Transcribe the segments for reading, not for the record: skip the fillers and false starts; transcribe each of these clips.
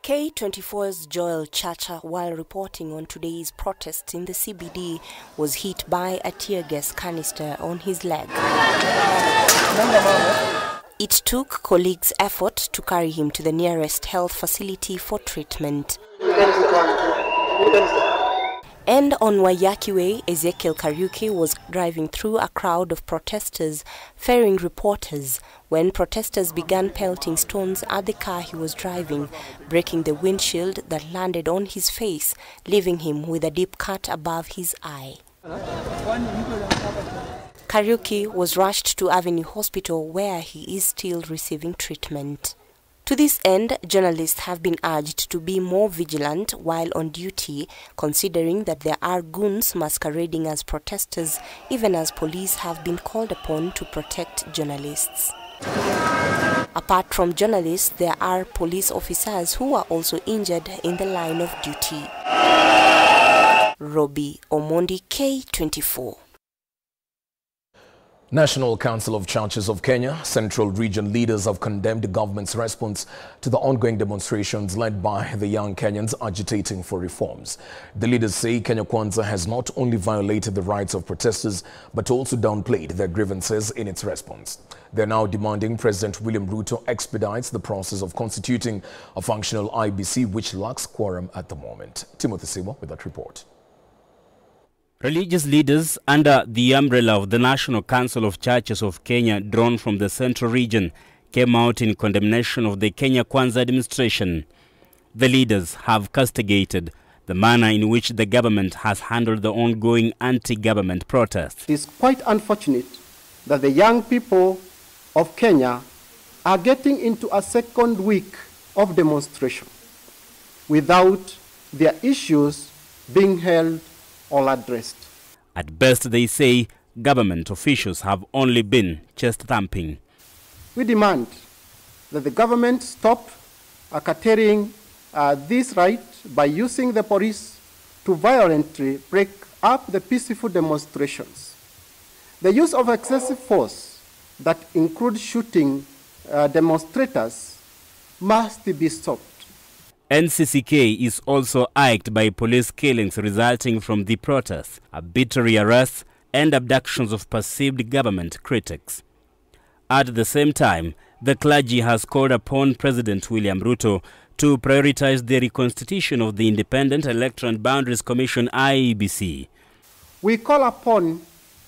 K24's Joel Chacha, while reporting on today's protests in the CBD, was hit by a tear gas canister on his leg. It took colleagues' effort to carry him to the nearest health facility for treatment. And on Waiyaki Way, Ezekiel Kariuki was driving through a crowd of protesters, ferrying reporters, when protesters began pelting stones at the car he was driving, breaking the windshield that landed on his face, leaving him with a deep cut above his eye. Kariuki was rushed to Avenue Hospital, where he is still receiving treatment. To this end, journalists have been urged to be more vigilant while on duty, considering that there are goons masquerading as protesters, even as police have been called upon to protect journalists. Apart from journalists, there are police officers who are also injured in the line of duty. Robbie Omondi, K24. National Council of Churches of Kenya, Central Region leaders have condemned the government's response to the ongoing demonstrations led by the young Kenyans agitating for reforms. The leaders say Kenya Kwanza has not only violated the rights of protesters, but also downplayed their grievances in its response. They're now demanding President William Ruto expedites the process of constituting a functional IBC, which lacks quorum at the moment. Timothy Simo with that report. Religious leaders under the umbrella of the National Council of Churches of Kenya, drawn from the Central Region, came out in condemnation of the Kenya Kwanza administration. The leaders have castigated the manner in which the government has handled the ongoing anti-government protests. It is quite unfortunate that the young people of Kenya are getting into a second week of demonstration without their issues being held or addressed. At best, they say government officials have only been chest thumping. We demand that the government stop curtailing this right by using the police to violently break up the peaceful demonstrations. The use of excessive force that includes shooting demonstrators must be stopped. NCCK is also irked by police killings resulting from the protests, arbitrary arrests, and abductions of perceived government critics. At the same time, the clergy has called upon President William Ruto to prioritize the reconstitution of the Independent Electoral and Boundaries Commission (IEBC). We call upon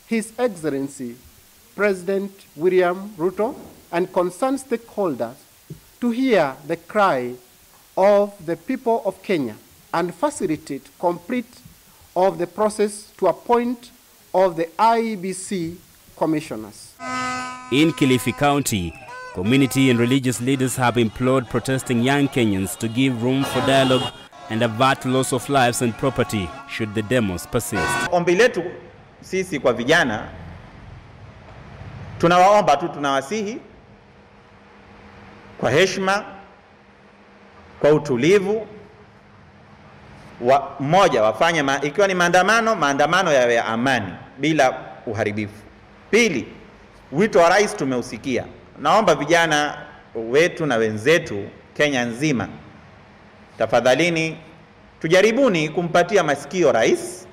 His Excellency President William Ruto and concerned stakeholders to hear the cry of the people of Kenya and facilitate complete of the process to appoint of the IEBC commissioners. In Kilifi County, community and religious leaders have implored protesting young Kenyans to give room for dialogue and avert loss of lives and property should the demos persist. Ombi letu sisi kwa vijana, tunawaomba tu, tunawasihi kwa heshima, kwa utulivu, mmoja wafanye ikiwa ni maandamano yawe ya amani bila uharibifu. Pili, wito wa rais tumeusikia. Naomba vijana wetu na wenzetu Kenya nzima, tafadhalini tujaribuni kumpatia masikio rais.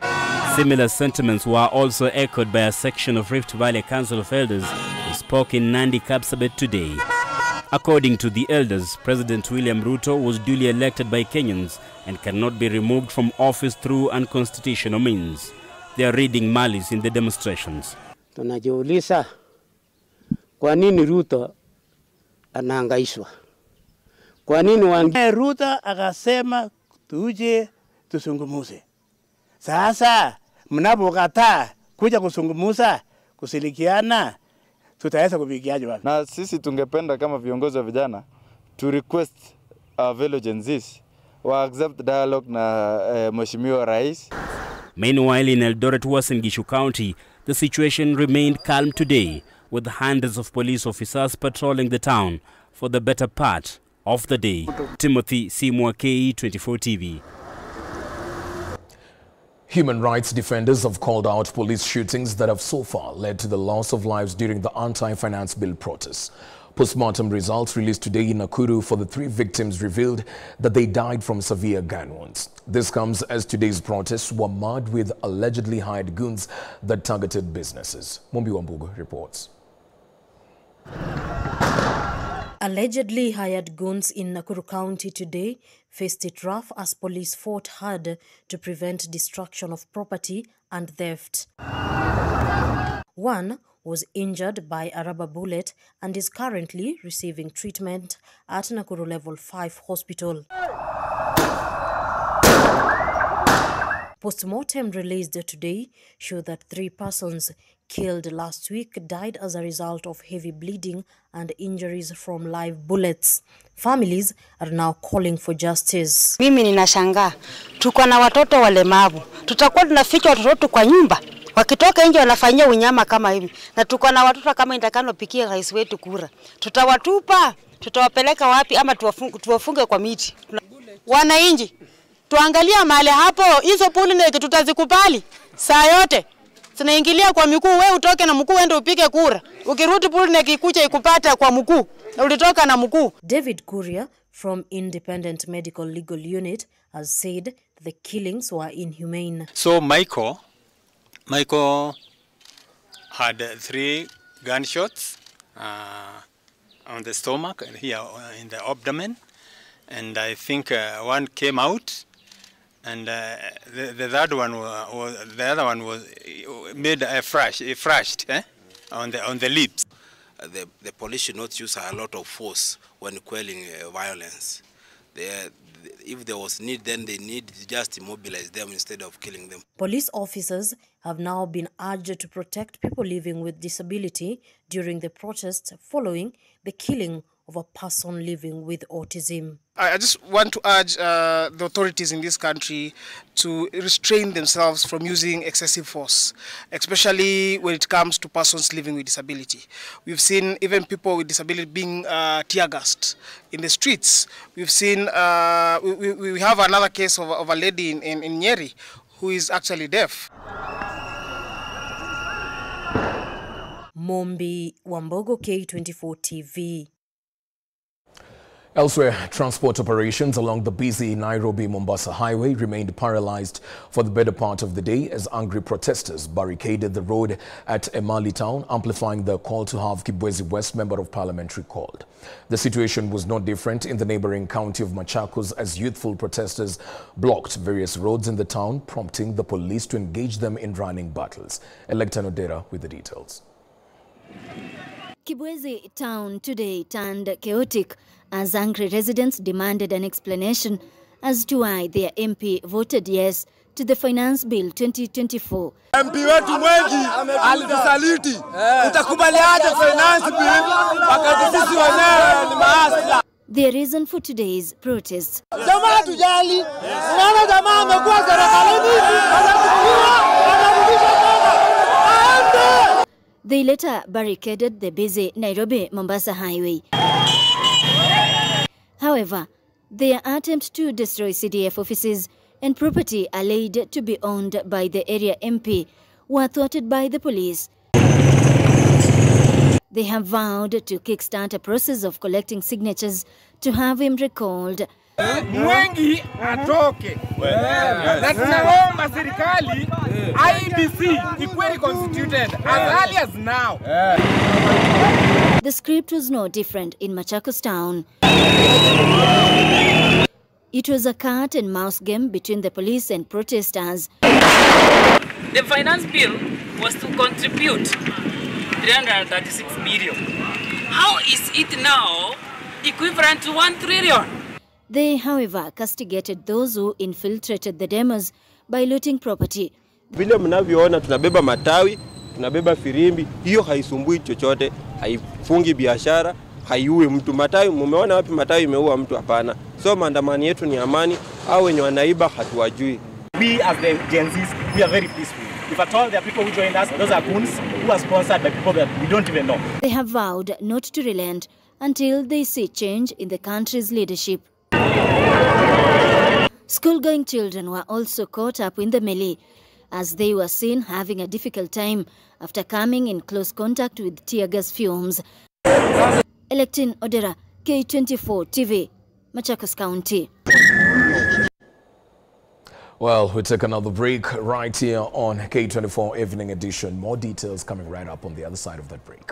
Similar sentiments were also echoed by a section of Rift Valley Council of Elders who spoke in Nandi Kapsabet today. According to the elders, President William Ruto was duly elected by Kenyans and cannot be removed from office through unconstitutional means. They are reading malice in the demonstrations. Tunajiuliza kwa nini Ruto anahangaishwa? Kwa nini Ruto akasema tuje tusungumuze. Sasa mnapokataa kuja kusungumuza, kusilikiana, tutaweza kufikiaje wapi? Na sisi tungependa kama viongozi wa vijana to request our fellow Gen Zs wa accept dialogue na Mheshimiwa Rais. Meanwhile, in Eldoret, Uasin Gishu County, the situation remained calm today, with hundreds of police officers patrolling the town for the better part of the day. Timothy Simo, K24 TV. Human rights defenders have called out police shootings that have so far led to the loss of lives during the anti-finance bill protests. Postmortem results released today in Nakuru for the 3 victims revealed that they died from severe gun wounds. This comes as today's protests were marred with allegedly hired goons that targeted businesses. Mumbi Wambugo reports. Allegedly hired goons in Nakuru County today faced it rough as police fought hard to prevent destruction of property and theft. One was injured by a rubber bullet and is currently receiving treatment at Nakuru Level 5 Hospital. Postmortem released today show that 3 persons killed last week died as a result of heavy bleeding and injuries from live bullets. Families are now calling for justice. Mimi ninashangaa. Tuko na watoto walemavu. Tutakuwa tunaficha watoto kwa nyumba. Wakitoka nje wanafanyia unyama kama hivi. Na tuko na watoto kama indakano pikia rais wetu kura. Tutawatupa, tutawapeleka wapi ama tuwafunge kwa miti. Wananchi, tuangalia mahali hapo, hizo puli ndio tutazikubali saa yote. Tunaingilia kwa miguu, wewe utoke na mguu uende upige kura. Ukirudi puli na kikucha ikupata kwa mguu, ulitoka na mguu. David Kuria from Independent Medical Legal Unit has said the killings were inhumane. So Michael had 3 gunshots on the stomach and here in the abdomen, and I think one came out, and the third one was made a flashed on the lips. The police should not use a lot of force when quelling violence. If there was need, then they need to just immobilize them instead of killing them. Police officers have now been urged to protect people living with disability during the protests following the killing of a person living with autism. I just want to urge the authorities in this country to restrain themselves from using excessive force, especially when it comes to persons living with disability. We've seen even people with disability being tear gassed in the streets. We've seen, we have another case of a lady in Nyeri who is actually deaf. Mombi Wambogo, K24 TV. Elsewhere, transport operations along the busy Nairobi-Mombasa highway remained paralyzed for the better part of the day as angry protesters barricaded the road at Emali town, amplifying the call to have Kibwezi West Member of Parliament recalled. The situation was not different in the neighboring county of Machakos as youthful protesters blocked various roads in the town, prompting the police to engage them in running battles. Electa Nodera with the details. Kibwezi town today turned chaotic as angry residents demanded an explanation as to why their MP voted yes to the Finance Bill 2024. MP wetu mwengi alitusaliti. Utakubaliaje Finance Bill wakati sisi wenyewe ni maasla? The reason for today's protests. Jamaa tujali. Unaona jamaa amekuwa serikalini, They later barricaded the busy Nairobi-Mombasa highway. However, their attempt to destroy CDF offices and property alleged to be owned by the area MP were thwarted by the police. They have vowed to kickstart a process of collecting signatures to have him recalled. Mwengi atoke. Na tunaomba serikali IBC ikuwe constituted as early as now. The script was no different in Machakos town. It was a cat and mouse game between the police and protesters. The finance bill was to contribute 336 billion. How is it now equivalent to 1 trillion? They, however, castigated those who infiltrated the demos by looting property. Vile mnavyoona tunabeba matawi, tunabeba firimbi, hiyo haisumbui chochote, haifungi biashara, haiui mtu. Matawi, mumeona wapi matawi imeua mtu? Hapana. So maandamano yetu ni amani, au wenye wanaiba hatuwajui. We as the Gen Zs, we are very peaceful. If at all there are people who join us, those are goons who are sponsored by people that we don't even know. They have vowed not to relent until they see change in the country's leadership. School-going children were also caught up in the melee as they were seen having a difficult time after coming in close contact with tear gas fumes. Electine Odera, K24 TV, Machakos County. Well, we take another break right here on K24 Evening Edition. More details coming right up on the other side of that break.